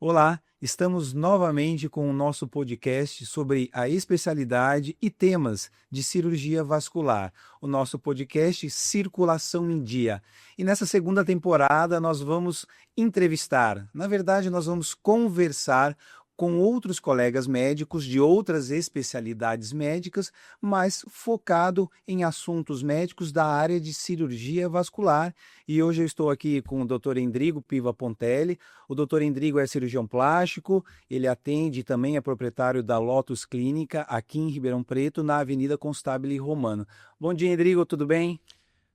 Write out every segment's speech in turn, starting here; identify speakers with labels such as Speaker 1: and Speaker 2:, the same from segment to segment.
Speaker 1: Olá, estamos novamente com o nosso podcast sobre a especialidade e temas de cirurgia vascular, o nosso podcast Circulação em Dia. E nessa segunda temporada nós vamos entrevistar, na verdade nós vamos conversar com outros colegas médicos de outras especialidades médicas, mas focado em assuntos médicos da área de cirurgia vascular. E hoje eu estou aqui com o Dr. Endrigo Piva Pontelli. O Dr. Endrigo é cirurgião plástico, ele atende e também é proprietário da Lotus Clínica aqui em Ribeirão Preto, na Avenida Constabile Romano. Bom dia, Endrigo, tudo bem?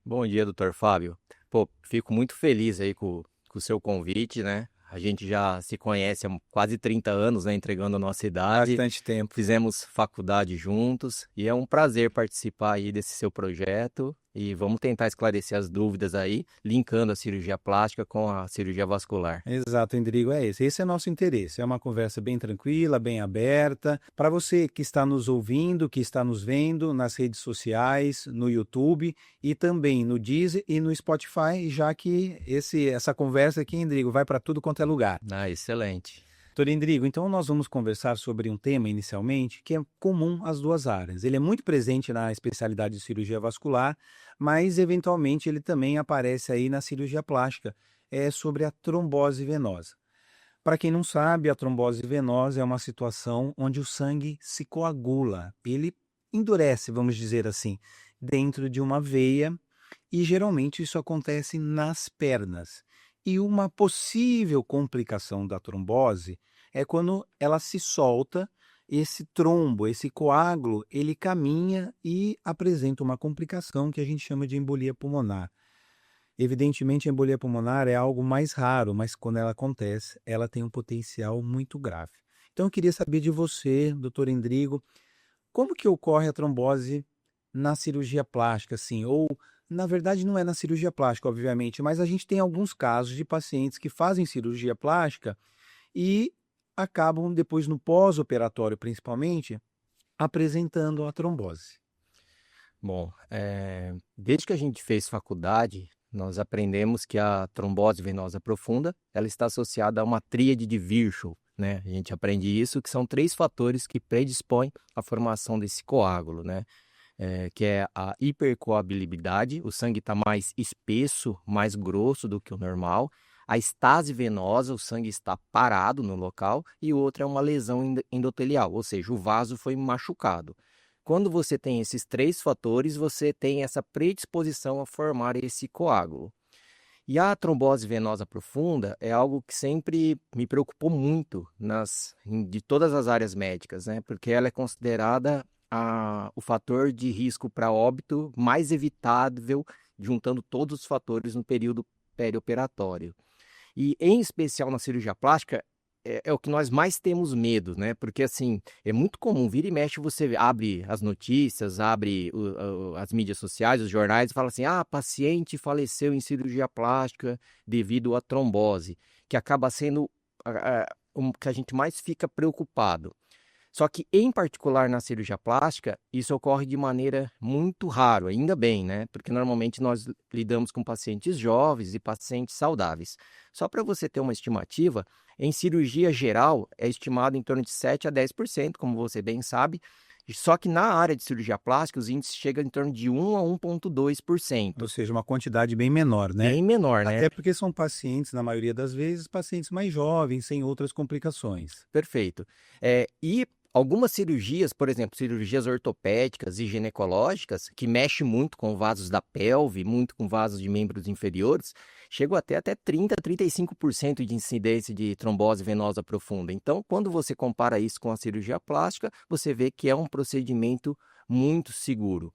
Speaker 2: Bom dia, doutor Fábio. Fico muito feliz aí com o seu convite, né? A gente já se conhece há quase 30 anos, né? Entregando a nossa idade.
Speaker 1: Bastante tempo.
Speaker 2: Fizemos faculdade juntos e é um prazer participar aí desse seu projeto. E vamos tentar esclarecer as dúvidas aí, linkando a cirurgia plástica com a cirurgia vascular.
Speaker 1: Exato, Endrigo, é esse. Esse é nosso interesse. É uma conversa bem tranquila, bem aberta. Para você que está nos ouvindo, que está nos vendo nas redes sociais, no YouTube e também no Deezer e no Spotify, já que essa conversa aqui, Endrigo, vai para tudo quanto é lugar.
Speaker 2: Ah, excelente.
Speaker 1: Doutor Endrigo, então nós vamos conversar sobre um tema inicialmente que é comum às duas áreas. Ele é muito presente na especialidade de cirurgia vascular, mas eventualmente ele também aparece aí na cirurgia plástica. É sobre a trombose venosa. Para quem não sabe, a trombose venosa é uma situação onde o sangue se coagula. Ele endurece, vamos dizer assim, dentro de uma veia e geralmente isso acontece nas pernas. E uma possível complicação da trombose é quando ela se solta, esse trombo, esse coágulo, ele caminha e apresenta uma complicação que a gente chama de embolia pulmonar. Evidentemente, a embolia pulmonar é algo mais raro, mas quando ela acontece, ela tem um potencial muito grave. Então, eu queria saber de você, doutor Endrigo, como que ocorre a trombose na cirurgia plástica, assim? Ou, na verdade, não é na cirurgia plástica, obviamente, mas a gente tem alguns casos de pacientes que fazem cirurgia plástica e acabam, depois no pós-operatório, principalmente, apresentando a trombose.
Speaker 2: Bom, desde que a gente fez faculdade, nós aprendemos que a trombose venosa profunda, ela está associada a uma tríade de Virchow, né? A gente aprende isso, que são 3 fatores que predispõem à formação desse coágulo, né? Que é a hipercoagulabilidade, o sangue está mais espesso, mais grosso do que o normal. A estase venosa, o sangue está parado no local. E o outro é uma lesão endotelial, ou seja, o vaso foi machucado. Quando você tem esses 3 fatores, você tem essa predisposição a formar esse coágulo. E a trombose venosa profunda é algo que sempre me preocupou muito de todas as áreas médicas, né? Porque ela é considerada o fator de risco para óbito mais evitável, juntando todos os fatores no período perioperatório. E, em especial na cirurgia plástica, é o que nós mais temos medo, né? Porque, assim, é muito comum, vira e mexe, você abre as notícias, abre as mídias sociais, os jornais, e fala assim, paciente faleceu em cirurgia plástica devido à trombose, que acaba sendo o que a gente mais fica preocupado. Só que, em particular na cirurgia plástica, isso ocorre de maneira muito raro, ainda bem, né? Porque normalmente nós lidamos com pacientes jovens e pacientes saudáveis. Só para você ter uma estimativa, em cirurgia geral é estimado em torno de 7 a 10%, como você bem sabe. Só que na área de cirurgia plástica, os índices chegam em torno de 1 a 1,2%.
Speaker 1: Ou seja, uma quantidade bem menor, né?
Speaker 2: Bem menor, né?
Speaker 1: Até porque são pacientes, na maioria das vezes, pacientes mais jovens, sem outras complicações.
Speaker 2: Perfeito. E algumas cirurgias, por exemplo, cirurgias ortopédicas e ginecológicas, que mexem muito com vasos da pelve, muito com vasos de membros inferiores, chegam até 30 a 35% de incidência de trombose venosa profunda. Então, quando você compara isso com a cirurgia plástica, você vê que é um procedimento muito seguro.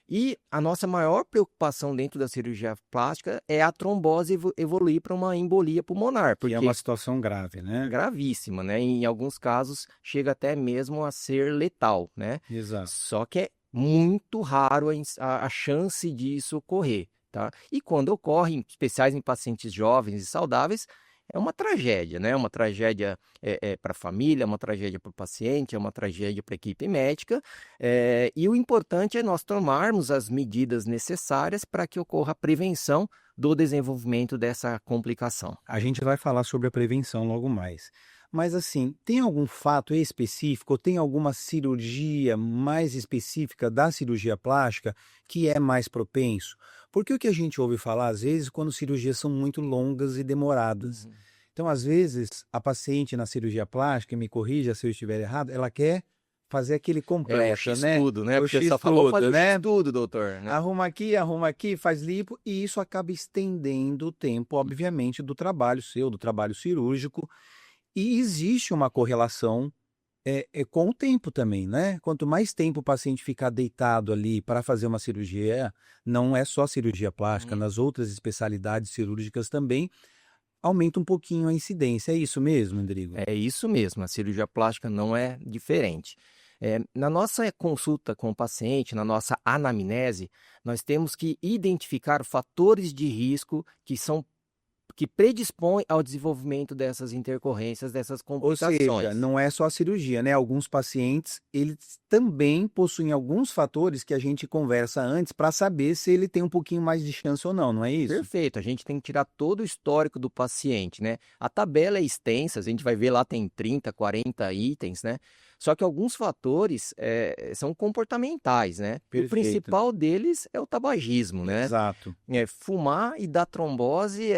Speaker 2: E a nossa maior preocupação dentro da cirurgia plástica é a trombose evoluir para uma embolia pulmonar,
Speaker 1: Que
Speaker 2: porque
Speaker 1: é uma situação grave, né?
Speaker 2: gravíssima, né? Em alguns casos chega até mesmo a ser letal, né?
Speaker 1: Exato.
Speaker 2: Só que é muito raro a chance disso ocorrer, tá? E quando ocorre, em especiais em pacientes jovens e saudáveis, é uma tragédia, né? Uma tragédia para a família, uma tragédia para o paciente, é uma tragédia para a equipe médica. E o importante é nós tomarmos as medidas necessárias para que ocorra a prevenção do desenvolvimento dessa complicação.
Speaker 1: A gente vai falar sobre a prevenção logo mais. Mas assim, tem algum fato específico ou tem alguma cirurgia mais específica da cirurgia plástica que é mais propenso? Porque o que a gente ouve falar às vezes quando cirurgias são muito longas e demoradas.
Speaker 2: Uhum.
Speaker 1: Então, às vezes, a paciente na cirurgia plástica, me corrija se eu estiver errado, ela quer fazer aquele
Speaker 2: O
Speaker 1: completo, né?
Speaker 2: X-tudo, né?
Speaker 1: O
Speaker 2: Porque só falou fazer
Speaker 1: X-tudo,
Speaker 2: o
Speaker 1: né?
Speaker 2: X-tudo, doutor, né?
Speaker 1: Arruma aqui, faz lipo, e isso acaba estendendo o tempo, obviamente, do trabalho seu, do trabalho cirúrgico. E existe uma correlação com o tempo também, né? Quanto mais tempo o paciente ficar deitado ali para fazer uma cirurgia, não é só cirurgia plástica,
Speaker 2: Uhum.
Speaker 1: nas outras especialidades cirúrgicas também, aumenta um pouquinho a incidência. É isso mesmo, Rodrigo?
Speaker 2: É isso mesmo, a cirurgia plástica não é diferente. Na nossa consulta com o paciente, na nossa anamnese, nós temos que identificar fatores de risco que predispõem ao desenvolvimento dessas intercorrências, dessas
Speaker 1: Ou seja,
Speaker 2: complicações.
Speaker 1: não é só a cirurgia, né? Alguns pacientes, eles também possuem alguns fatores que a gente conversa antes para saber se ele tem um pouquinho mais de chance ou não é isso?
Speaker 2: Perfeito, a gente tem que tirar todo o histórico do paciente, né? A tabela é extensa, a gente vai ver lá tem 30, 40 itens, né? Só que alguns fatores são comportamentais, né? E o
Speaker 1: Perfeito.
Speaker 2: principal deles é o tabagismo, né?
Speaker 1: Exato.
Speaker 2: Fumar e dar trombose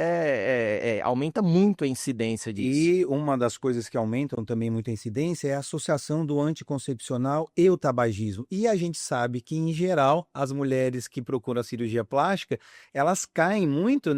Speaker 2: aumenta muito a incidência disso.
Speaker 1: E uma das coisas que aumentam também muito a incidência é a associação do anticoncepcional e o tabagismo. E a gente sabe que, em geral, as mulheres que procuram a cirurgia plástica, elas caem muito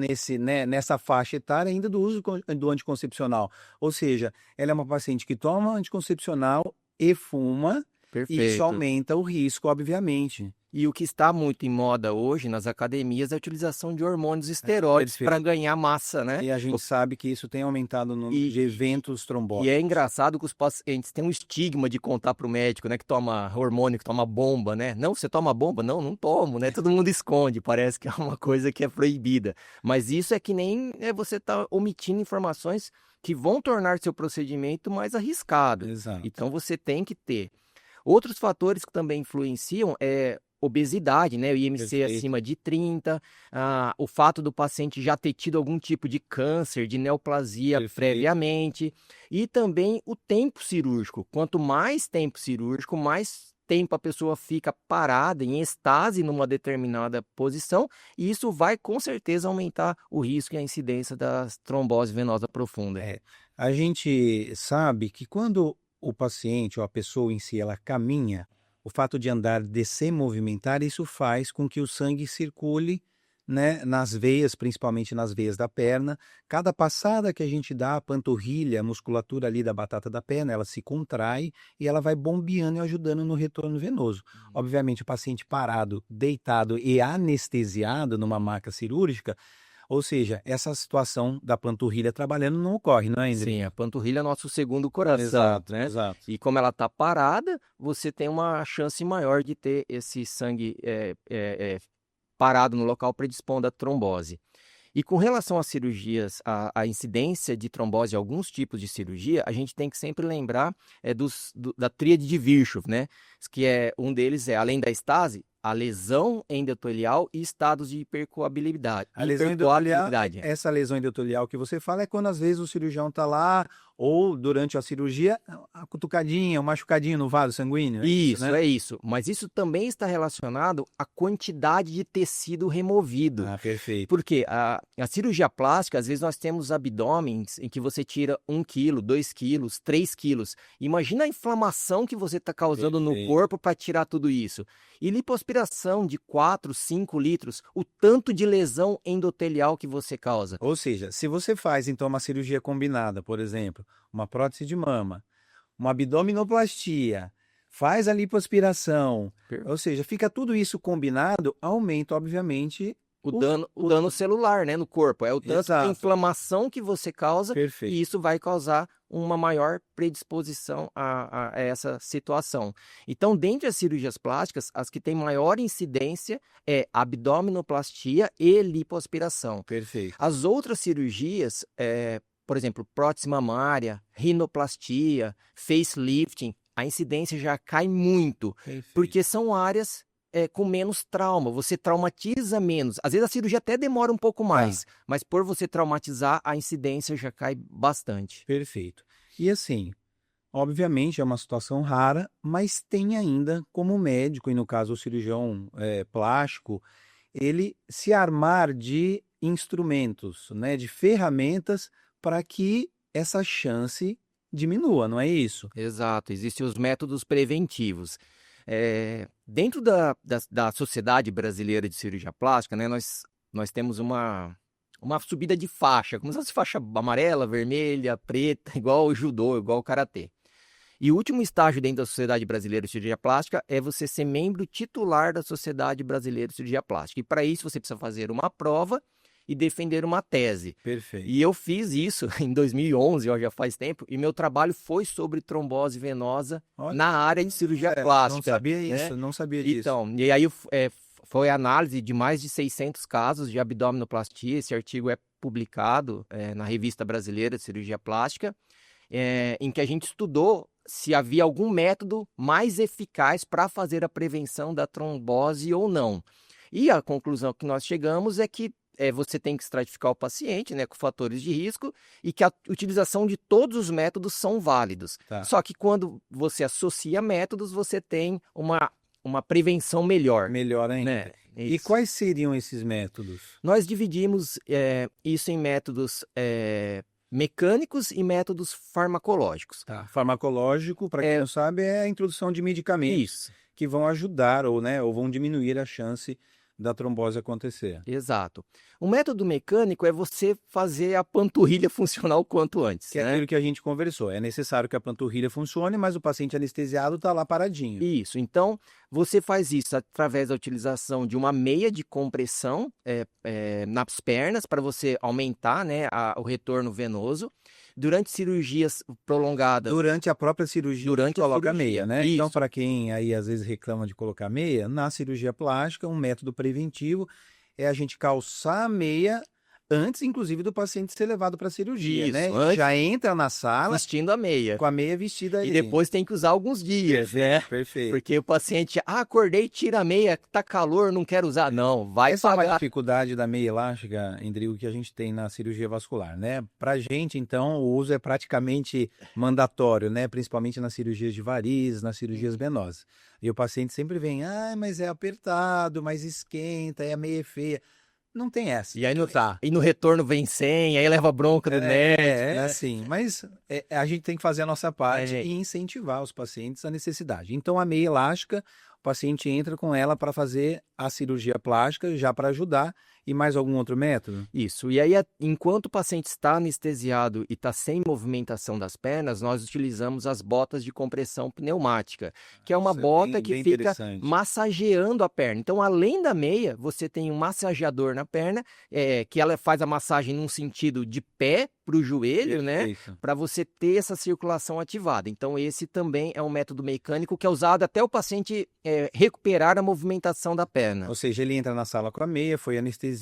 Speaker 1: nessa faixa etária ainda do uso do anticoncepcional. Ou seja, ela é uma paciente que toma anticoncepcional e fuma, e isso
Speaker 2: Perfeito.
Speaker 1: aumenta o risco, obviamente.
Speaker 2: E o que está muito em moda hoje nas academias é a utilização de hormônios esteroides para
Speaker 1: Perfeito.
Speaker 2: ganhar massa, né?
Speaker 1: E a gente sabe que isso tem aumentado o número de
Speaker 2: E,
Speaker 1: eventos
Speaker 2: E
Speaker 1: trombóticos.
Speaker 2: é engraçado que os pacientes têm um estigma de contar para o médico, né, que toma hormônio, que toma bomba, né? Não, você toma bomba? Não, não tomo, né? Todo mundo esconde, parece que é uma coisa que é proibida. Mas isso é que nem você tá omitindo informações que vão tornar seu procedimento mais arriscado.
Speaker 1: Exato.
Speaker 2: Então você tem que ter. Outros fatores que também influenciam é obesidade, né? O IMC
Speaker 1: Perfeito.
Speaker 2: acima de 30, o fato do paciente já ter tido algum tipo de câncer, de neoplasia
Speaker 1: Perfeito.
Speaker 2: previamente, e também o tempo cirúrgico. Quanto mais tempo cirúrgico, mais tempo a pessoa fica parada, em estase numa determinada posição, e isso vai com certeza aumentar o risco e a incidência da trombose venosa profunda.
Speaker 1: A gente sabe que quando o paciente ou a pessoa em si ela caminha, o fato de andar, de se movimentar, isso faz com que o sangue circule, né, nas veias, principalmente nas veias da perna. Cada passada que a gente dá, a panturrilha, a musculatura ali da batata da perna, ela se contrai e ela vai bombeando e ajudando no retorno venoso. Obviamente, o paciente parado, deitado e anestesiado numa maca cirúrgica, ou seja, essa situação da panturrilha trabalhando não ocorre, não é, Indri?
Speaker 2: Sim, a panturrilha é nosso segundo coração,
Speaker 1: Exato,
Speaker 2: né?
Speaker 1: exato.
Speaker 2: E como ela está parada, você tem uma chance maior de ter esse sangue parado no local predispondo à trombose. E com relação às cirurgias, a incidência de trombose em alguns tipos de cirurgia, a gente tem que sempre lembrar da tríade de Virchow, né? Que um deles além da estase, a lesão endotelial e estados de hipercoabilidade.
Speaker 1: A lesão endotelial,
Speaker 2: Hipercoabilidade.
Speaker 1: essa lesão endotelial que você fala é quando às vezes o cirurgião está lá ou durante a cirurgia, a cutucadinha, um machucadinho no vaso sanguíneo.
Speaker 2: Isso,
Speaker 1: né?
Speaker 2: é isso. Mas isso também está relacionado à quantidade de tecido removido.
Speaker 1: Ah, perfeito.
Speaker 2: Porque a cirurgia plástica, às vezes nós temos abdômenes em que você tira 1 quilo, 2 quilos, 3 quilos. Imagina a inflamação que você está causando no
Speaker 1: Perfeito.
Speaker 2: corpo para tirar tudo isso. E lipoaspiração de 4, 5 litros, o tanto de lesão endotelial que você causa.
Speaker 1: Ou seja, se você faz então uma cirurgia combinada, por exemplo, uma prótese de mama, uma abdominoplastia, faz a lipoaspiração, ou seja, fica tudo isso combinado, aumenta obviamente
Speaker 2: O dano celular, né, no corpo. É o tanto de
Speaker 1: Exato.
Speaker 2: inflamação que você causa
Speaker 1: Perfeito.
Speaker 2: e isso vai causar uma maior predisposição a essa situação. Então, dentre as cirurgias plásticas, as que têm maior incidência é abdominoplastia e lipoaspiração.
Speaker 1: Perfeito.
Speaker 2: As outras cirurgias por exemplo, prótese mamária, rinoplastia, facelifting, a incidência já cai muito,
Speaker 1: Perfeito.
Speaker 2: porque são áreas com menos trauma, você traumatiza menos. Às vezes a cirurgia até demora um pouco mais, mas por você traumatizar, a incidência já cai bastante.
Speaker 1: Perfeito. E assim, obviamente é uma situação rara, mas tem ainda como médico, e no caso o cirurgião plástico, ele se armar de instrumentos, né, de ferramentas para que essa chance diminua, não é isso?
Speaker 2: Exato, existem os métodos preventivos. Dentro da Sociedade Brasileira de Cirurgia Plástica, né, nós temos uma subida de faixa, como se fosse faixa amarela, vermelha, preta, igual o judô, igual o karatê. E o último estágio dentro da Sociedade Brasileira de Cirurgia Plástica é você ser membro titular da Sociedade Brasileira de Cirurgia Plástica. E para isso você precisa fazer uma prova e defender uma tese.
Speaker 1: Perfeito.
Speaker 2: E eu fiz isso em 2011, ó, já faz tempo, e meu trabalho foi sobre trombose venosa na área de cirurgia plástica.
Speaker 1: Não sabia
Speaker 2: né?
Speaker 1: isso, não sabia disso.
Speaker 2: Então, e aí foi análise de mais de 600 casos de abdominoplastia. Esse artigo é publicado na Revista Brasileira de Cirurgia Plástica, em que a gente estudou se havia algum método mais eficaz para fazer a prevenção da trombose ou não. E a conclusão que nós chegamos é que você tem que estratificar o paciente, né, com fatores de risco, e que a utilização de todos os métodos são válidos.
Speaker 1: Tá.
Speaker 2: Só que quando você associa métodos, você tem uma prevenção melhor.
Speaker 1: Melhor ainda.
Speaker 2: Né?
Speaker 1: E quais seriam esses métodos?
Speaker 2: Nós dividimos isso em métodos mecânicos e métodos farmacológicos.
Speaker 1: Tá. Farmacológico, para quem não sabe, é a introdução de medicamentos que vão ajudar ou vão diminuir a chance da trombose acontecer.
Speaker 2: Exato. O método mecânico é você fazer a panturrilha funcionar o quanto antes.
Speaker 1: Que é aquilo que a gente conversou. É necessário que a panturrilha funcione, mas o paciente anestesiado está lá paradinho.
Speaker 2: Isso. Então, você faz isso através da utilização de uma meia de compressão nas pernas para você aumentar, né, o retorno venoso. Durante cirurgias prolongadas.
Speaker 1: Durante a própria cirurgia, coloca meia, né?
Speaker 2: Isso.
Speaker 1: Então, para quem aí às vezes reclama de colocar meia, na cirurgia plástica, um método preventivo é a gente calçar a meia antes, inclusive, do paciente ser levado para a cirurgia,
Speaker 2: Isso,
Speaker 1: né?
Speaker 2: antes,
Speaker 1: já entra na sala
Speaker 2: vestindo a meia.
Speaker 1: Com a meia vestida aí.
Speaker 2: E depois tem que usar alguns dias, né?
Speaker 1: Perfeito.
Speaker 2: Porque o paciente, acordei, tira a meia, tá calor, não quero usar. Não, vai
Speaker 1: Essa
Speaker 2: pagar.
Speaker 1: é uma dificuldade da meia elástica, Endrigo, que a gente tem na cirurgia vascular, né? Pra gente, então, o uso é praticamente mandatório, né? Principalmente nas cirurgias de varizes, nas cirurgias venosas. E o paciente sempre vem, mas é apertado, mas esquenta, a meia é feia. Não tem essa.
Speaker 2: E aí não tá. E no retorno vem sem, aí leva bronca do médico.
Speaker 1: É assim, mas a gente tem que fazer a nossa parte e incentivar os pacientes à necessidade. Então, a meia elástica, o paciente entra com ela para fazer a cirurgia plástica, já para ajudar. E mais algum outro método?
Speaker 2: Isso. E aí, enquanto o paciente está anestesiado e está sem movimentação das pernas, nós utilizamos as botas de compressão pneumática, que é uma bota que fica massageando a perna. Então, além da meia, você tem um massageador na perna, que ela faz a massagem num sentido de pé para o joelho, né? Para você ter essa circulação ativada. Então, esse também é um método mecânico que é usado até o paciente recuperar a movimentação da perna.
Speaker 1: Ou seja, ele entra na sala com a meia, foi anestesiado,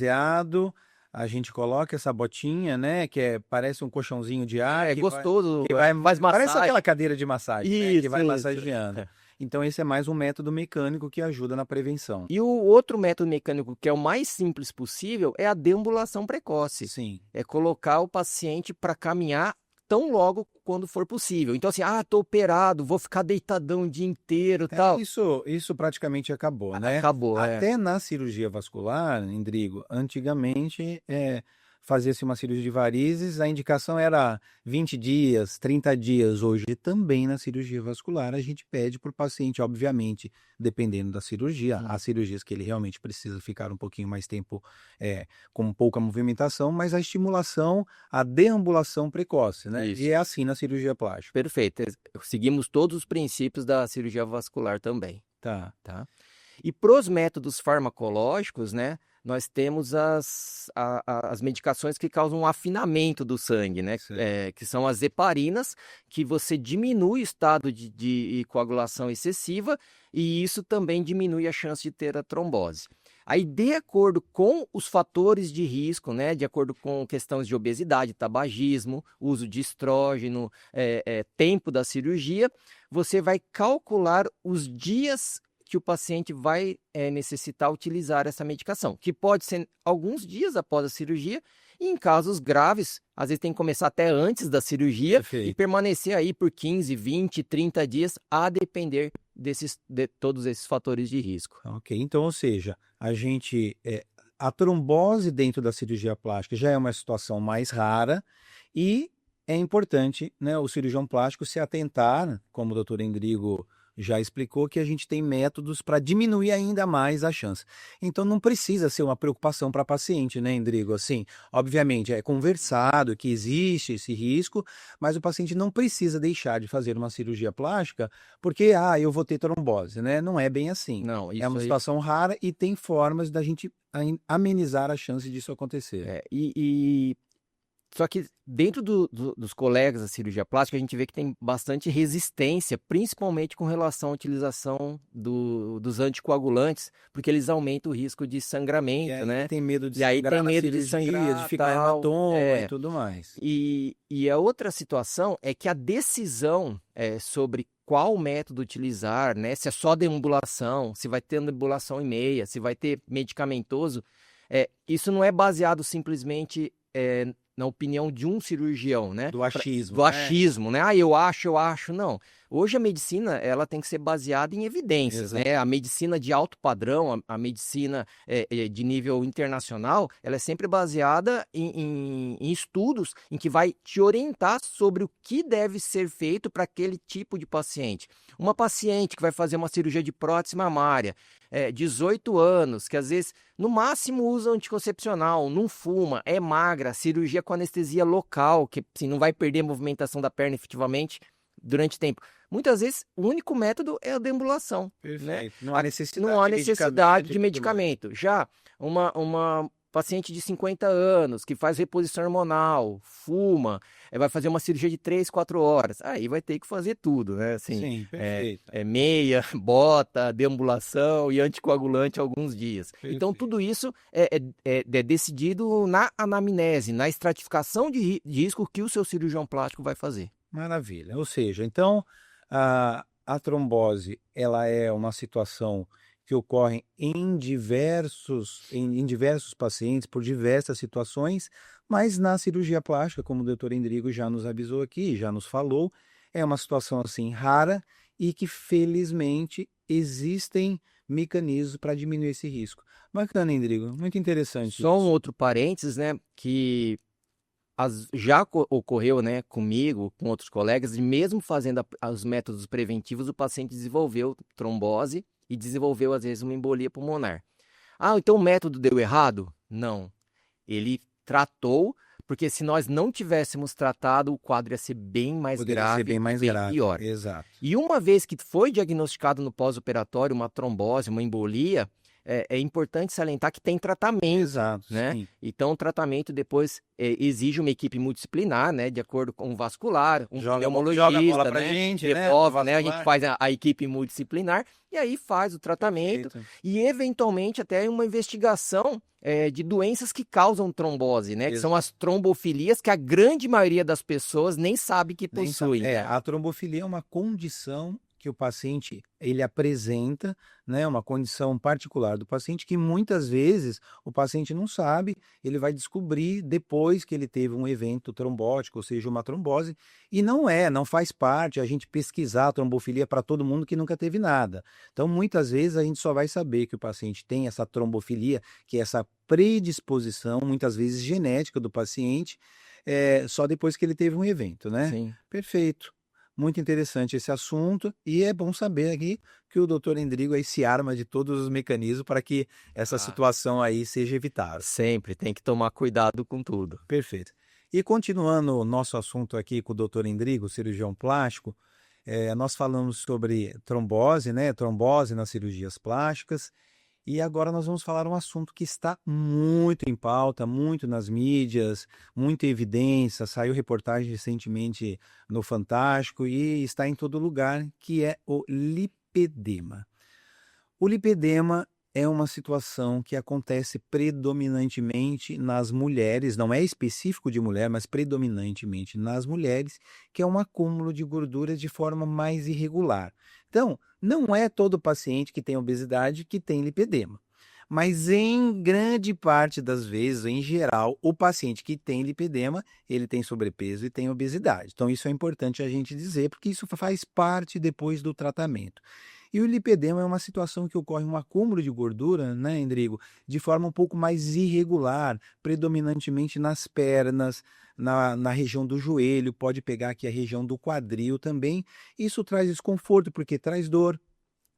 Speaker 1: a gente coloca essa botinha, né, que parece um colchãozinho de ar.
Speaker 2: É gostoso,
Speaker 1: faz massagem. Parece aquela cadeira de massagem,
Speaker 2: isso,
Speaker 1: né, que vai massageando. Então, esse é mais um método mecânico que ajuda na prevenção.
Speaker 2: E o outro método mecânico, que é o mais simples possível, é a deambulação precoce.
Speaker 1: Sim.
Speaker 2: É colocar o paciente para caminhar tão logo quando for possível. Então, assim, tô operado, vou ficar deitadão o dia inteiro, tal.
Speaker 1: Isso praticamente acabou, né?
Speaker 2: Acabou,
Speaker 1: Até na cirurgia vascular, Endrigo, antigamente fazia-se uma cirurgia de varizes, a indicação era 20 dias, 30 dias. Hoje também na cirurgia vascular a gente pede para o paciente, obviamente, dependendo da cirurgia, há cirurgias que ele realmente precisa ficar um pouquinho mais tempo com pouca movimentação, mas a estimulação, a deambulação precoce, né?
Speaker 2: Isso.
Speaker 1: E é assim na cirurgia plástica.
Speaker 2: Perfeito. Seguimos todos os princípios da cirurgia vascular também.
Speaker 1: Tá.
Speaker 2: E para os métodos farmacológicos, né, nós temos as medicações que causam um afinamento do sangue, né, que são as heparinas, que você diminui o estado de coagulação excessiva e isso também diminui a chance de ter a trombose. Aí, de acordo com os fatores de risco, né, de acordo com questões de obesidade, tabagismo, uso de estrógeno, tempo da cirurgia, você vai calcular os dias que o paciente vai necessitar utilizar essa medicação, que pode ser alguns dias após a cirurgia, e em casos graves, às vezes tem que começar até antes da cirurgia e
Speaker 1: Perfeito.
Speaker 2: permanecer aí por 15, 20, 30 dias, a depender de todos esses fatores de risco.
Speaker 1: Ok, então, ou seja, a trombose dentro da cirurgia plástica já é uma situação mais rara e é importante, né, o cirurgião plástico se atentar, como o doutor Endrigo já explicou, que a gente tem métodos para diminuir ainda mais a chance. Então não precisa ser uma preocupação para paciente, né, Endrigo? Assim, obviamente é conversado que existe esse risco, mas o paciente não precisa deixar de fazer uma cirurgia plástica porque, eu vou ter trombose, né? Não é bem assim.
Speaker 2: Não,
Speaker 1: É
Speaker 2: isso
Speaker 1: uma
Speaker 2: aí.
Speaker 1: situação rara e tem formas da gente amenizar a chance disso acontecer.
Speaker 2: Só que dentro dos colegas da cirurgia plástica, a gente vê que tem bastante resistência, principalmente com relação à utilização dos anticoagulantes, porque eles aumentam o risco de
Speaker 1: E
Speaker 2: sangramento,
Speaker 1: aí
Speaker 2: né?
Speaker 1: tem medo de
Speaker 2: E aí tem
Speaker 1: sangrar na
Speaker 2: medo de
Speaker 1: cirurgia, de
Speaker 2: sangrar,
Speaker 1: ficar
Speaker 2: tal.
Speaker 1: hematoma e tudo mais.
Speaker 2: E a outra situação é que a decisão sobre qual método utilizar, né? Se é só deambulação, se vai ter deambulação e meia, se vai ter medicamentoso, isso não é baseado simplesmente na opinião de um cirurgião, né?
Speaker 1: Do achismo.
Speaker 2: Do achismo, né? Eu acho, não. Hoje a medicina, ela tem que ser baseada em evidências,
Speaker 1: Exato.
Speaker 2: né? A medicina de alto padrão, a medicina de nível internacional, ela é sempre baseada em estudos em que vai te orientar sobre o que deve ser feito para aquele tipo de paciente. Uma paciente que vai fazer uma cirurgia de prótese mamária, 18 anos, que às vezes no máximo usa anticoncepcional, não fuma, é magra, cirurgia com anestesia local, que assim, não vai perder a movimentação da perna efetivamente durante tempo. Muitas vezes o único método é a deambulação, né?
Speaker 1: Perfeito. Não há necessidade
Speaker 2: Não há
Speaker 1: de
Speaker 2: necessidade
Speaker 1: medicamento e
Speaker 2: de
Speaker 1: tudo mais.
Speaker 2: medicamento. Já uma paciente de 50 anos que faz reposição hormonal, fuma, vai fazer uma cirurgia de 3, 4 horas, aí vai ter que fazer tudo, né? Assim,
Speaker 1: Sim, perfeito.
Speaker 2: meia, bota, deambulação e anticoagulante alguns dias. Então,
Speaker 1: Perfeito.
Speaker 2: tudo isso é decidido na anamnese, na estratificação de risco que o seu cirurgião plástico vai fazer.
Speaker 1: Maravilha. Ou seja, então, a trombose, ela é uma situação que ocorre em diversos pacientes, por diversas situações, mas na cirurgia plástica, como o doutor Endrigo já nos avisou aqui, já nos falou, é uma situação assim rara e que felizmente existem mecanismos para diminuir esse risco. Bacana, Endrigo, muito interessante
Speaker 2: Só um
Speaker 1: isso.
Speaker 2: outro parênteses, né, que ocorreu, né, comigo, com outros colegas, e mesmo fazendo os métodos preventivos, o paciente desenvolveu trombose e desenvolveu, às vezes, uma embolia pulmonar. Então o método deu errado? Não. Ele tratou, porque se nós não tivéssemos tratado, o quadro ia ser bem mais
Speaker 1: Poderia ser
Speaker 2: grave
Speaker 1: bem mais
Speaker 2: e bem
Speaker 1: grave.
Speaker 2: pior.
Speaker 1: Exato.
Speaker 2: E uma vez que foi diagnosticado no pós-operatório uma trombose, uma embolia, é importante salientar que tem tratamento,
Speaker 1: Exato,
Speaker 2: né?
Speaker 1: sim.
Speaker 2: Então, o tratamento depois exige uma equipe multidisciplinar, né? De acordo com o vascular, um
Speaker 1: Joga a
Speaker 2: pneumologista,
Speaker 1: bola pra
Speaker 2: né?
Speaker 1: gente, né?
Speaker 2: Devolve, né? A gente
Speaker 1: Vascular.
Speaker 2: faz a equipe multidisciplinar e aí faz o tratamento
Speaker 1: Perfeito.
Speaker 2: e, eventualmente, até uma investigação de doenças que causam trombose, né? Que são as trombofilias, que a grande maioria das pessoas nem sabe que
Speaker 1: Nem sabe.
Speaker 2: possuem.
Speaker 1: A trombofilia é uma condição que o paciente ele apresenta, né, uma condição particular do paciente que muitas vezes o paciente não sabe, ele vai descobrir depois que ele teve um evento trombótico, ou seja, uma trombose, e não faz parte a gente pesquisar a trombofilia para todo mundo que nunca teve nada. Então, muitas vezes a gente só vai saber que o paciente tem essa trombofilia, que é essa predisposição, muitas vezes genética do paciente, só depois que ele teve um evento, né?
Speaker 2: Sim.
Speaker 1: Perfeito. Muito interessante esse assunto e é bom saber aqui que o doutor Endrigo aí se arma de todos os mecanismos para que essa situação aí seja evitável.
Speaker 2: Sempre tem que tomar cuidado com tudo.
Speaker 1: Perfeito. E continuando o nosso assunto aqui com o doutor Endrigo, cirurgião plástico, nós falamos sobre trombose, né? Trombose nas cirurgias plásticas. E agora nós vamos falar um assunto que está muito em pauta, muito nas mídias, muita evidência, saiu reportagem recentemente no Fantástico e está em todo lugar, que é o lipedema. O lipedema é uma situação que acontece predominantemente nas mulheres, não é específico de mulher, mas predominantemente nas mulheres, que é um acúmulo de gordura de forma mais irregular. Então, não é todo paciente que tem obesidade que tem lipedema. Mas em grande parte das vezes, em geral, o paciente que tem lipedema, ele tem sobrepeso e tem obesidade. Então, isso é importante a gente dizer, porque isso faz parte depois do tratamento. E o lipedema é uma situação que ocorre um acúmulo de gordura, né, Endrigo, de forma um pouco mais irregular, predominantemente nas pernas, na região do joelho, pode pegar aqui a região do quadril também. Isso traz desconforto, porque traz dor.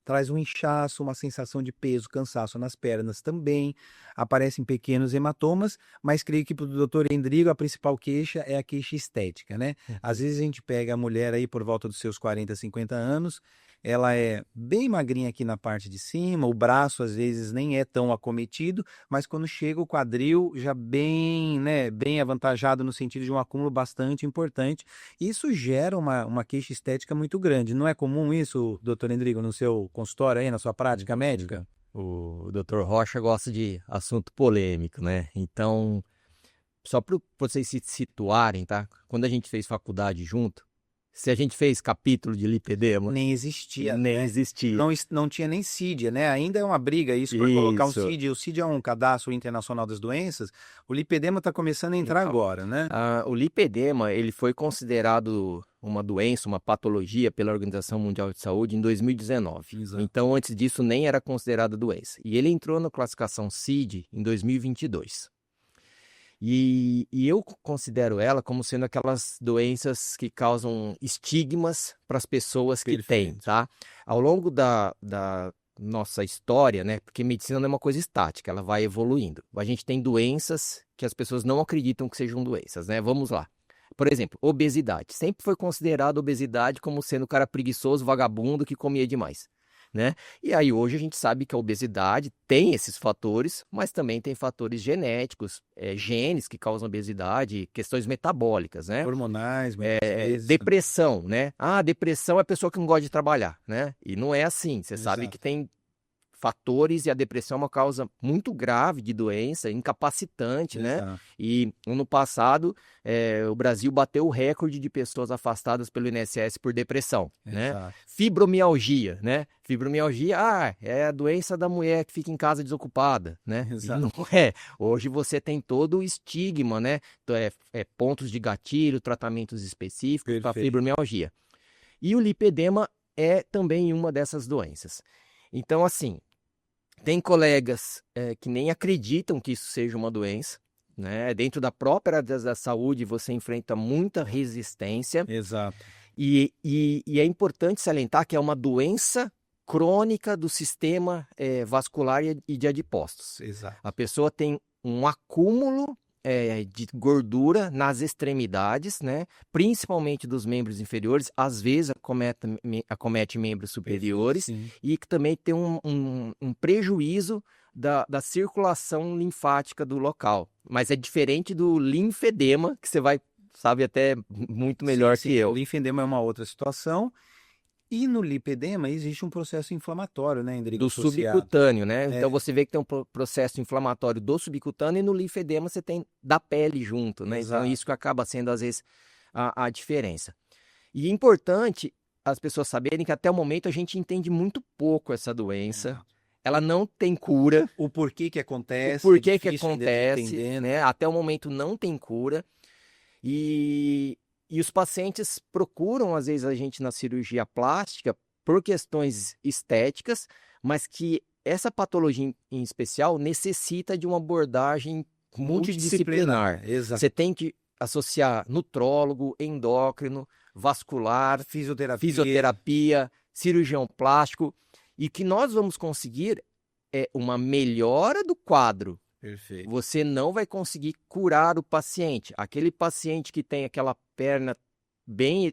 Speaker 1: Traz um inchaço, uma sensação de peso, cansaço nas pernas também. Aparecem pequenos hematomas, mas creio que para o doutor Endrigo a principal queixa é a queixa estética, né? Às vezes a gente pega a mulher aí por volta dos seus 40, 50 anos, ela é bem magrinha aqui na parte de cima, o braço às vezes nem é tão acometido, mas quando chega o quadril já bem, né, bem avantajado no sentido de um acúmulo bastante importante. Isso gera uma queixa estética muito grande. Não é comum isso, doutor Endrigo, no seu consultório aí, na sua prática médica?
Speaker 2: O Dr. Rocha gosta de assunto polêmico, né? Então, só para vocês se situarem, tá? Quando a gente fez faculdade junto, se a gente fez capítulo de lipedema,
Speaker 1: Nem existia,
Speaker 2: nem
Speaker 1: né?
Speaker 2: existia.
Speaker 1: Não tinha nem CID, né? Ainda é uma briga isso para colocar um
Speaker 2: Isso.
Speaker 1: CID. O CID é um cadastro internacional das doenças. O lipedema está começando a entrar
Speaker 2: Então,
Speaker 1: agora, né?
Speaker 2: o lipedema, ele foi considerado uma doença, uma patologia pela Organização Mundial de Saúde em 2019.
Speaker 1: Exato.
Speaker 2: Então, antes disso, nem era considerado doença. E ele entrou na classificação CID em 2022. E eu considero ela como sendo aquelas doenças que causam estigmas para as pessoas que têm,
Speaker 1: Perfeito.
Speaker 2: tá? Ao longo da nossa história, né? Porque medicina não é uma coisa estática, ela vai evoluindo. A gente tem doenças que as pessoas não acreditam que sejam doenças, né? Vamos lá. Por exemplo, obesidade. Sempre foi considerada obesidade como sendo o cara preguiçoso, vagabundo que comia demais, né? E aí hoje a gente sabe que a obesidade tem esses fatores, mas também tem fatores genéticos, genes que causam obesidade, questões metabólicas, né?
Speaker 1: Hormonais, muitas vezes.
Speaker 2: Depressão, né? Ah, depressão é a pessoa que não gosta de trabalhar, né? E não é assim. Você sabe
Speaker 1: Exato.
Speaker 2: que tem fatores e a depressão é uma causa muito grave de doença, incapacitante, né?
Speaker 1: Exato.
Speaker 2: E ano passado o Brasil bateu o recorde de pessoas afastadas pelo INSS por depressão, né?
Speaker 1: Exato.
Speaker 2: Fibromialgia, né? Fibromialgia, é a doença da mulher que fica em casa desocupada, né?
Speaker 1: Exato.
Speaker 2: E não é. Hoje você tem todo o estigma, né? Então, pontos de gatilho, tratamentos específicos para
Speaker 1: Perfeito.
Speaker 2: fibromialgia. E o lipedema é também uma dessas doenças. Então, assim, tem colegas que nem acreditam que isso seja uma doença, né? Dentro da própria área da saúde você enfrenta muita resistência.
Speaker 1: Exato.
Speaker 2: E é importante salientar que é uma doença crônica do sistema vascular e de adipócitos.
Speaker 1: Exato.
Speaker 2: A pessoa tem um acúmulo de gordura nas extremidades, né? Principalmente dos membros inferiores, às vezes acomete membros superiores,
Speaker 1: Sim.
Speaker 2: e que também tem um prejuízo da circulação linfática do local. Mas é diferente do linfedema, que você sabe até muito melhor
Speaker 1: Sim.
Speaker 2: que eu.
Speaker 1: O linfedema é uma outra situação. E no lipedema existe um processo inflamatório, né, Endrigo?
Speaker 2: Do
Speaker 1: Associado.
Speaker 2: subcutâneo, né? Então você vê que tem um processo inflamatório do subcutâneo e no linfedema você tem da pele junto, né?
Speaker 1: Exato.
Speaker 2: Então isso que acaba sendo às vezes a diferença. E é importante as pessoas saberem que até o momento a gente entende muito pouco essa doença.
Speaker 1: Exato.
Speaker 2: Ela não tem cura.
Speaker 1: O porquê que acontece.
Speaker 2: O porquê
Speaker 1: é
Speaker 2: que
Speaker 1: difícil ainda de
Speaker 2: acontece,
Speaker 1: entender,
Speaker 2: né? Até o momento não tem cura. E os pacientes procuram, às vezes, a gente na cirurgia plástica por questões estéticas, mas que essa patologia em especial necessita de uma abordagem multidisciplinar.
Speaker 1: Exato.
Speaker 2: Você tem que associar nutrólogo, endócrino, vascular, fisioterapia, cirurgião plástico, e que nós vamos conseguir uma melhora do quadro.
Speaker 1: Perfeito.
Speaker 2: Você não vai conseguir curar o paciente. Aquele paciente que tem aquela perna bem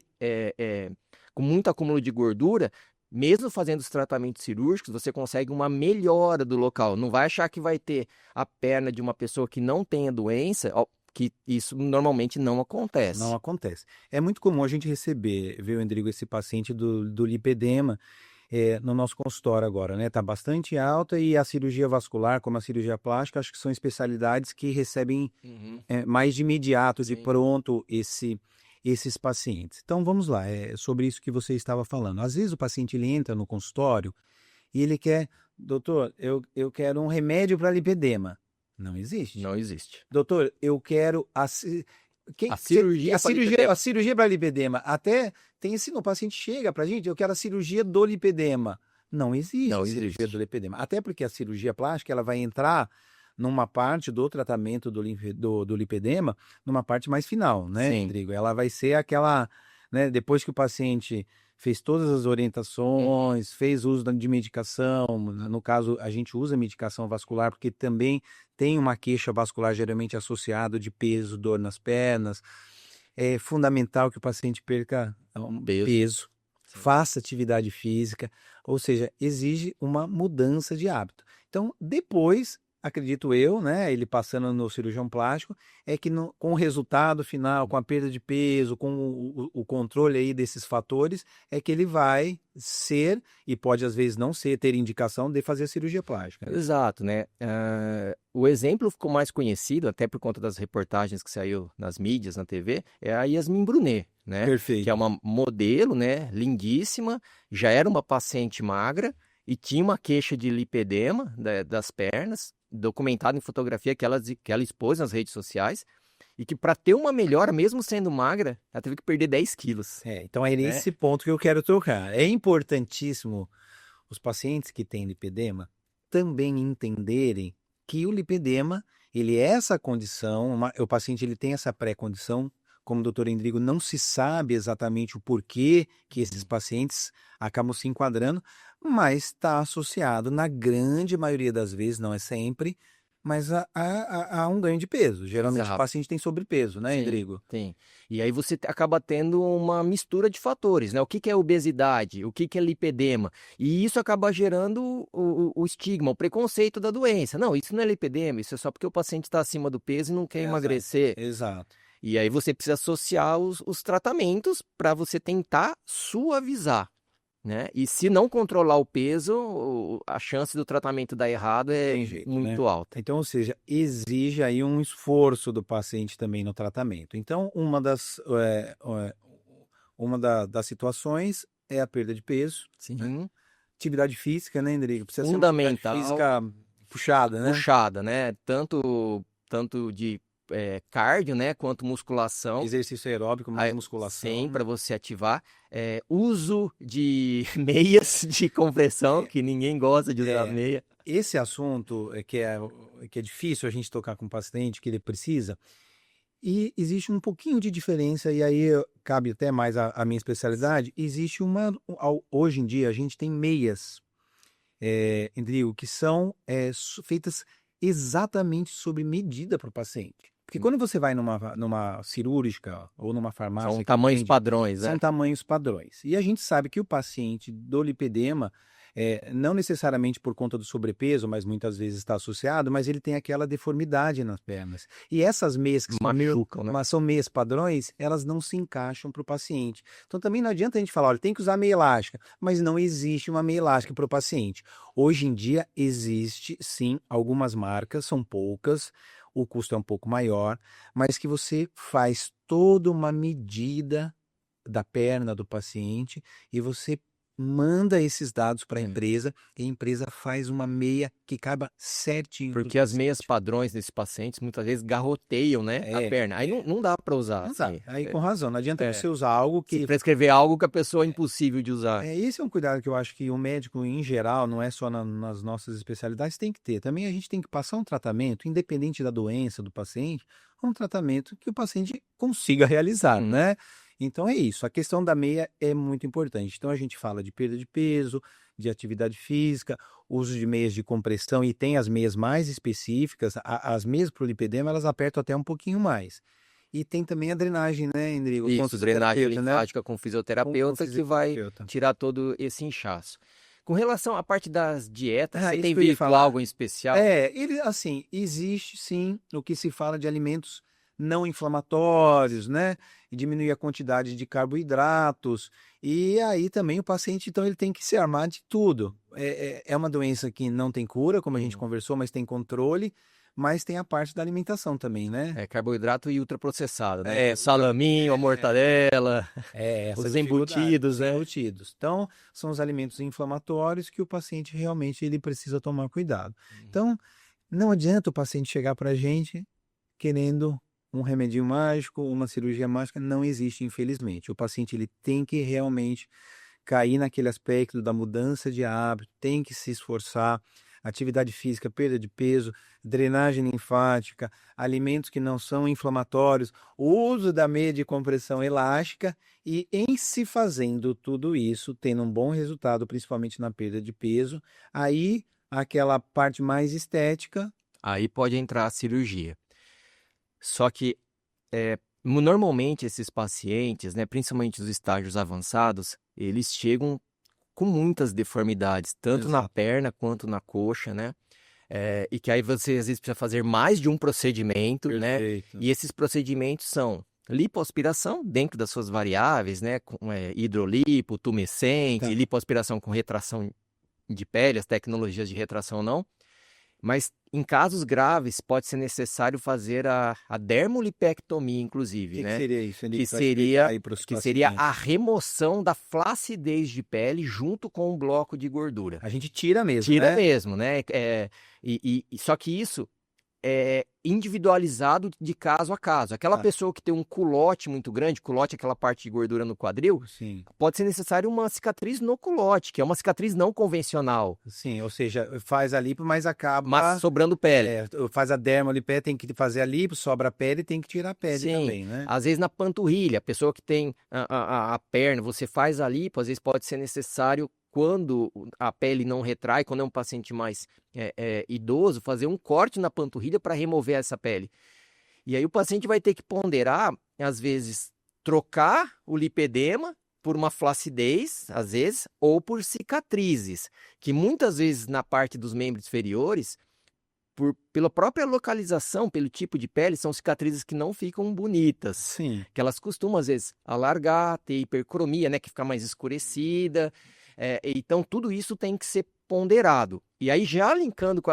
Speaker 2: com muito acúmulo de gordura, mesmo fazendo os tratamentos cirúrgicos, você consegue uma melhora do local. Não vai achar que vai ter a perna de uma pessoa que não tem a doença, que isso normalmente não acontece.
Speaker 1: Não acontece. É muito comum a gente receber, viu, Endrigo, esse paciente do lipedema, no nosso consultório agora, né? Está bastante alta e a cirurgia vascular, como a cirurgia plástica, acho que são especialidades que recebem mais de imediato, de
Speaker 2: Sim.
Speaker 1: pronto, esses pacientes. Então, vamos lá, sobre isso que você estava falando. Às vezes o paciente ele entra no consultório e ele quer, doutor, eu quero um remédio para lipedema. Não existe.
Speaker 2: Não existe.
Speaker 1: Doutor, eu quero
Speaker 2: A cirurgia para lipedema.
Speaker 1: a cirurgia para lipedema. Até tem o paciente chega para a gente, eu quero a cirurgia do lipedema. Não existe
Speaker 2: Não
Speaker 1: cirurgia
Speaker 2: existe.
Speaker 1: do lipedema. Até porque a cirurgia plástica ela vai entrar numa parte do tratamento do lipedema, numa parte mais final, né,
Speaker 2: Sim.
Speaker 1: Rodrigo? Ela vai ser aquela, né, depois que o paciente fez todas as orientações, fez uso de medicação, no caso a gente usa medicação vascular porque também tem uma queixa vascular geralmente associada de peso, dor nas pernas. É fundamental que o paciente perca peso,
Speaker 2: Sim.
Speaker 1: faça atividade física, ou seja, exige uma mudança de hábito. Então, depois, acredito eu, né, ele passando no cirurgião plástico, é que com o resultado final, com a perda de peso, com o controle aí desses fatores, é que ele vai ser, e pode às vezes não ser, ter indicação de fazer a cirurgia plástica.
Speaker 2: Exato, né? O exemplo ficou mais conhecido, até por conta das reportagens que saiu nas mídias, na TV, é a Yasmin Brunet, né?
Speaker 1: Perfeito.
Speaker 2: Que é uma modelo, né? Lindíssima, já era uma paciente magra e tinha uma queixa de lipedema das pernas, documentado em fotografia que ela expôs nas redes sociais, e que para ter uma melhora, mesmo sendo magra, ela teve que perder 10 quilos.
Speaker 1: Então é nesse ponto que eu quero tocar. É importantíssimo os pacientes que têm lipedema também entenderem que o lipedema, ele é essa condição, o paciente ele tem essa pré-condição, como o doutor Endrigo, não se sabe exatamente o porquê que esses pacientes acabam se enquadrando, mas está associado, na grande maioria das vezes, não é sempre, mas a um ganho de peso. Geralmente
Speaker 2: Exato.
Speaker 1: o paciente tem sobrepeso, né, Endrigo?
Speaker 2: Sim. E aí você acaba tendo uma mistura de fatores, né? O que é obesidade? O que é lipedema? E isso acaba gerando o estigma, o preconceito da doença. Não, isso não é lipedema, isso é só porque o paciente está acima do peso e não quer emagrecer.
Speaker 1: Exato.
Speaker 2: E aí você precisa associar os tratamentos para você tentar suavizar, né? E se não controlar o peso, a chance do tratamento dar errado é
Speaker 1: Tem jeito,
Speaker 2: muito
Speaker 1: né?
Speaker 2: alta.
Speaker 1: Então, ou seja, exige aí um esforço do paciente também no tratamento. Então, uma das situações é a perda de peso.
Speaker 2: Sim.
Speaker 1: Atividade física, né, Endrigo? Precisa
Speaker 2: Fundamental.
Speaker 1: ser uma atividade física puxada, né?
Speaker 2: Puxada, né? Tanto de cardio, né? Quanto musculação.
Speaker 1: Exercício aeróbico, mais musculação.
Speaker 2: Sim, para você ativar. Uso de meias de compressão, que ninguém gosta de usar meia.
Speaker 1: Esse assunto que é difícil a gente tocar com o paciente, que ele precisa, e existe um pouquinho de diferença, e aí cabe até mais a minha especialidade, existe hoje em dia a gente tem meias, Endrigo, que são feitas exatamente sob medida para o paciente. Porque quando você vai numa cirúrgica ou numa farmácia...
Speaker 2: São tamanhos padrões, né?
Speaker 1: São tamanhos padrões. E a gente sabe que o paciente do lipedema, não necessariamente por conta do sobrepeso, mas muitas vezes está associado, mas ele tem aquela deformidade nas pernas. E essas meias que
Speaker 2: machucam, né?
Speaker 1: são meias padrões, elas não se encaixam para o paciente. Então também não adianta a gente falar, olha, tem que usar meia elástica, mas não existe uma meia elástica para o paciente. Hoje em dia existe, sim, algumas marcas, são poucas, o custo é um pouco maior, mas que você faz toda uma medida da perna do paciente e você manda esses dados para a empresa e a empresa faz uma meia que caiba certinho.
Speaker 2: Porque as meias padrões desses pacientes muitas vezes garroteiam, né, a perna. Aí não dá para usar.
Speaker 1: Não dá. Aí com razão, não adianta você usar algo que...
Speaker 2: Se prescrever algo que a pessoa é impossível de usar.
Speaker 1: Esse é um cuidado que eu acho que o médico, em geral, não é só nas nossas especialidades, tem que ter. Também a gente tem que passar um tratamento, independente da doença do paciente, um tratamento que o paciente consiga realizar, né? Então é isso, a questão da meia é muito importante. Então a gente fala de perda de peso, de atividade física, uso de meias de compressão e tem as meias mais específicas, as meias para o lipedema elas apertam até um pouquinho mais. E tem também a drenagem, né, Endrigo?
Speaker 2: Isso, drenagem linfática, né? Com fisioterapeuta que vai tirar todo esse inchaço. Com relação à parte das dietas, você tem visto algo em especial?
Speaker 1: Assim, existe sim o que se fala de alimentos não inflamatórios, né? E diminuir a quantidade de carboidratos. E aí também o paciente, então, ele tem que se armar de tudo. É uma doença que não tem cura, como a gente conversou, mas tem controle, mas tem a parte da alimentação também, né?
Speaker 2: É carboidrato e ultraprocessado, né? O salaminho, a mortadela,
Speaker 1: Essa
Speaker 2: os
Speaker 1: dificuldade,
Speaker 2: embutidos,
Speaker 1: os
Speaker 2: né?
Speaker 1: embutidos. Então, são os alimentos inflamatórios que o paciente realmente ele precisa tomar cuidado. Então, não adianta o paciente chegar para a gente querendo um remedinho mágico, uma cirurgia mágica, não existe, infelizmente. O paciente ele tem que realmente cair naquele aspecto da mudança de hábito, tem que se esforçar, atividade física, perda de peso, drenagem linfática, alimentos que não são inflamatórios, o uso da meia de compressão elástica e em se fazendo tudo isso, tendo um bom resultado, principalmente na perda de peso, aí aquela parte mais estética.
Speaker 2: Aí pode entrar a cirurgia. Só que normalmente esses pacientes, né, principalmente os estágios avançados, eles chegam com muitas deformidades, tanto na
Speaker 1: Exato.
Speaker 2: perna quanto na coxa, né? E que aí você às vezes precisa fazer mais de um procedimento, né?
Speaker 1: Perfeito.
Speaker 2: E esses procedimentos são lipoaspiração dentro das suas variáveis, né? Com hidrolipo, tumescente,
Speaker 1: Tá.
Speaker 2: lipoaspiração com retração de pele, as tecnologias de retração não. Mas em casos graves pode ser necessário fazer a dermolipectomia,
Speaker 1: O
Speaker 2: inclusive,
Speaker 1: que
Speaker 2: né?
Speaker 1: seria isso? Ele
Speaker 2: Que
Speaker 1: vai explicar
Speaker 2: seria,
Speaker 1: aí para os
Speaker 2: que seria
Speaker 1: pacientes.
Speaker 2: a remoção da flacidez de pele junto com o bloco de gordura.
Speaker 1: A gente tira mesmo,
Speaker 2: Tira
Speaker 1: né?
Speaker 2: mesmo, né? Só que isso é individualizado de caso a caso. Aquela
Speaker 1: Tá.
Speaker 2: pessoa que tem um culote muito grande, culote é aquela parte de gordura no quadril,
Speaker 1: Sim,
Speaker 2: pode ser necessário uma cicatriz no culote, que é uma cicatriz não convencional,
Speaker 1: sim, ou seja, faz a lipo, mas acaba,
Speaker 2: mas sobrando pele.
Speaker 1: faz a dermolipé, tem que fazer a lipo, sobra a pele, tem que tirar a pele
Speaker 2: Sim,
Speaker 1: também, né?
Speaker 2: às vezes na panturrilha, a pessoa que tem a perna, você faz a lipo, às vezes pode ser necessário, quando a pele não retrai, quando é um paciente mais idoso, fazer um corte na panturrilha para remover essa pele. E aí o paciente vai ter que ponderar, às vezes, trocar o lipedema por uma flacidez, às vezes, ou por cicatrizes, que muitas vezes na parte dos membros inferiores, pela própria localização, pelo tipo de pele, são cicatrizes que não ficam bonitas.
Speaker 1: Sim.
Speaker 2: Que elas costumam, às vezes, alargar, ter hipercromia, né, que fica mais escurecida. Então, tudo isso tem que ser ponderado. E aí, já linkando com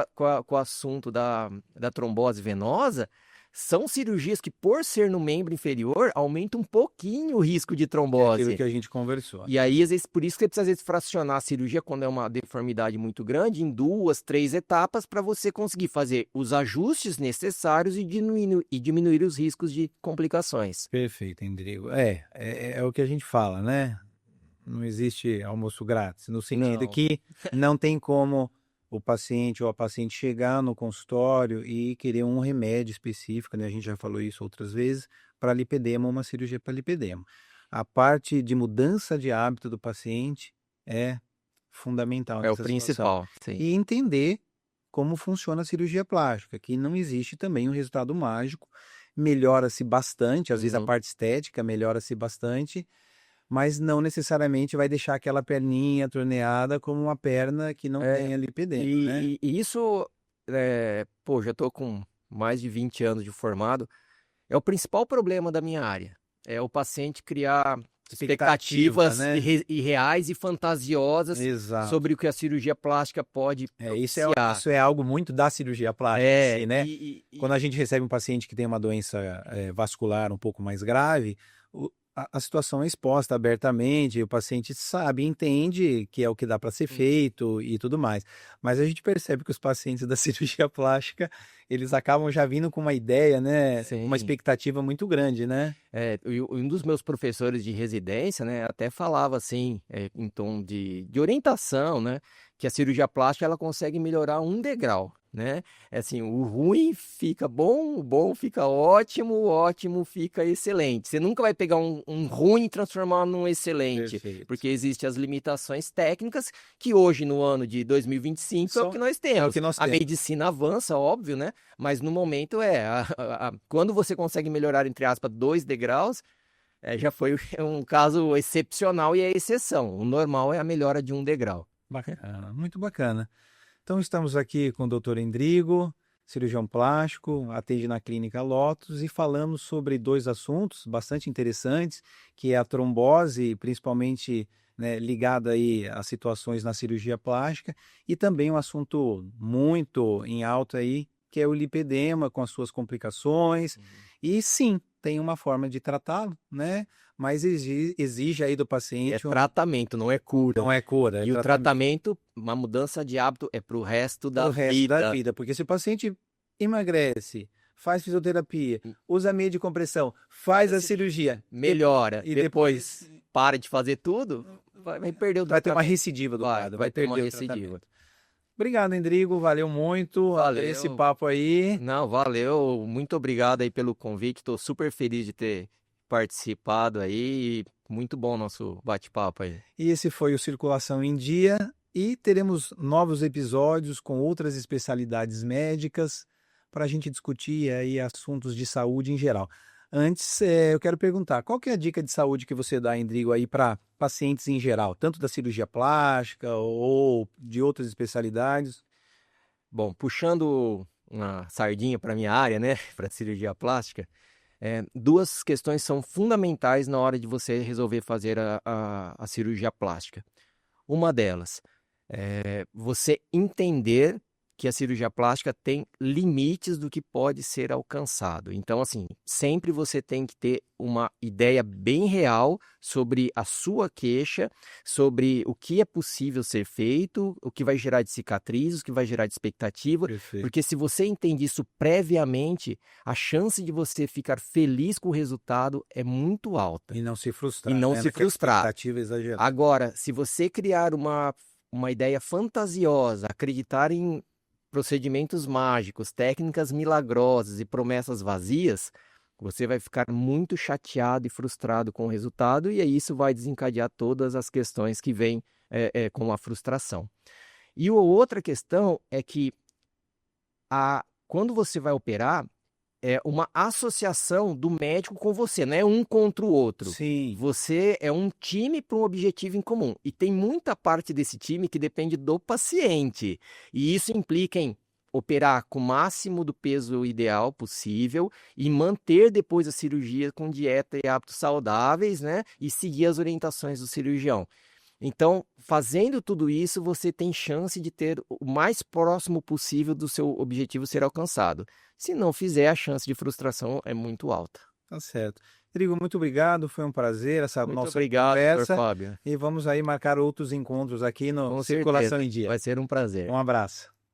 Speaker 2: o assunto da trombose venosa, são cirurgias que, por ser no membro inferior, aumentam um pouquinho o risco de
Speaker 1: É
Speaker 2: trombose.
Speaker 1: aquilo que a gente conversou.
Speaker 2: E aí, às vezes, por isso que você precisa, às vezes, fracionar a cirurgia quando é uma deformidade muito grande em 2, 3 etapas para você conseguir fazer os ajustes necessários e diminuir os riscos de complicações.
Speaker 1: Perfeito, Endrigo. É o que a gente fala, né? Não existe almoço grátis, no sentido
Speaker 2: Não.
Speaker 1: que não tem como o paciente ou a paciente chegar no consultório e querer um remédio específico, né? A gente já falou isso outras vezes, para lipedema, uma cirurgia para lipedema. A parte de mudança de hábito do paciente é fundamental
Speaker 2: É o
Speaker 1: nessa situação.
Speaker 2: principal, sim.
Speaker 1: E entender como funciona a cirurgia plástica, que não existe também um resultado mágico, melhora-se bastante, às vezes a
Speaker 2: Uhum.
Speaker 1: parte estética melhora-se bastante, mas não necessariamente vai deixar aquela perninha torneada como uma perna que não tenha lipedema, né?
Speaker 2: E isso, já estou com mais de 20 anos de formado, é o principal problema da minha área. É o paciente criar expectativas
Speaker 1: né?
Speaker 2: irreais e fantasiosas
Speaker 1: Exato.
Speaker 2: sobre o que a cirurgia plástica pode propiciar.
Speaker 1: Isso é algo muito da cirurgia plástica, em si, né? Quando a gente recebe um paciente que tem uma doença vascular um pouco mais grave, a situação é exposta abertamente, o paciente sabe, entende que é o que dá para ser feito e tudo mais. Mas a gente percebe que os pacientes da cirurgia plástica, eles acabam já vindo com uma ideia, né?
Speaker 2: Sim.
Speaker 1: Uma expectativa muito grande, né?
Speaker 2: Um dos meus professores de residência, né, até falava assim, em tom de orientação, né, que a cirurgia plástica ela consegue melhorar um degrau, né? Assim, o ruim fica bom, o bom fica ótimo, o ótimo fica excelente. Você nunca vai pegar um ruim e transformar num excelente,
Speaker 1: Perfeito.
Speaker 2: porque existem as limitações técnicas que hoje, no ano de 2025, é o que nós temos.
Speaker 1: É o que nós
Speaker 2: A
Speaker 1: temos.
Speaker 2: medicina avança, óbvio, né? Mas no momento quando você consegue melhorar, entre aspas, 2 degraus, já foi um caso excepcional e é exceção. O normal é a melhora de 1 degrau.
Speaker 1: Bacana, muito bacana. Então estamos aqui com o Dr. Endrigo, cirurgião plástico, atende na Clínica Lotus e falamos sobre 2 assuntos bastante interessantes, que é a trombose, principalmente, né, ligada aí às situações na cirurgia plástica, e também um assunto muito em alta aí, que é o lipedema com as suas complicações. E sim, tem uma forma de tratá-lo, né? Mas exige aí do
Speaker 2: É
Speaker 1: paciente
Speaker 2: tratamento, não é cura.
Speaker 1: não é cura, é
Speaker 2: E o tratamento, uma mudança de hábito é pro resto da
Speaker 1: pro resto da
Speaker 2: vida.
Speaker 1: vida, porque se o paciente emagrece, faz fisioterapia, usa meia de compressão, faz a cirurgia,
Speaker 2: Melhora.
Speaker 1: e
Speaker 2: Depois para de fazer tudo, vai perder o
Speaker 1: vai ter uma
Speaker 2: tratamento.
Speaker 1: recidiva do quadro, vai
Speaker 2: ter uma
Speaker 1: perder o
Speaker 2: recidiva.
Speaker 1: tratamento. Obrigado, Endrigo, valeu muito,
Speaker 2: Valeu.
Speaker 1: esse papo aí.
Speaker 2: Não, valeu. Muito obrigado aí pelo convite. Estou super feliz de ter participado aí. Muito bom o nosso bate-papo aí.
Speaker 1: E esse foi o Circulação em Dia, e teremos novos episódios com outras especialidades médicas para a gente discutir aí assuntos de saúde em geral. Antes, eu quero perguntar, qual que é a dica de saúde que você dá, Endrigo, aí para pacientes em geral, tanto da cirurgia plástica ou de outras especialidades?
Speaker 2: Bom, puxando uma sardinha para minha área, né, para cirurgia plástica, 2 questões são fundamentais na hora de você resolver fazer a cirurgia plástica. Uma delas é você entender que a cirurgia plástica tem limites do que pode ser alcançado. Então, assim, sempre você tem que ter uma ideia bem real sobre a sua queixa, sobre o que é possível ser feito, o que vai gerar de cicatrizes, o que vai gerar de expectativa.
Speaker 1: Perfeito.
Speaker 2: Porque se você entende isso previamente, a chance de você ficar feliz com o resultado é muito alta.
Speaker 1: E não se frustrar.
Speaker 2: E não se
Speaker 1: Naquela
Speaker 2: frustrar.
Speaker 1: expectativa exagerada.
Speaker 2: Agora, se você criar uma ideia fantasiosa, acreditar em procedimentos mágicos, técnicas milagrosas e promessas vazias, você vai ficar muito chateado e frustrado com o resultado, e aí isso vai desencadear todas as questões que vêm com a frustração. E a outra questão é que quando você vai operar, é uma associação do médico com você, não é um contra o outro.
Speaker 1: Sim.
Speaker 2: Você é um time para um objetivo em comum. E tem muita parte desse time que depende do paciente. E isso implica em operar com o máximo do peso ideal possível e manter depois a cirurgia com dieta e hábitos saudáveis, né? E seguir as orientações do cirurgião. Então, fazendo tudo isso, você tem chance de ter o mais próximo possível do seu objetivo ser alcançado. Se não fizer, a chance de frustração é muito alta.
Speaker 1: Tá certo. Rodrigo, muito obrigado, foi um prazer essa
Speaker 2: Muito
Speaker 1: nossa
Speaker 2: obrigado,
Speaker 1: conversa.
Speaker 2: Dr. Fábio.
Speaker 1: E vamos aí marcar outros encontros aqui no
Speaker 2: Com
Speaker 1: Circulação
Speaker 2: certeza.
Speaker 1: em Dia.
Speaker 2: Vai ser um prazer.
Speaker 1: Um abraço.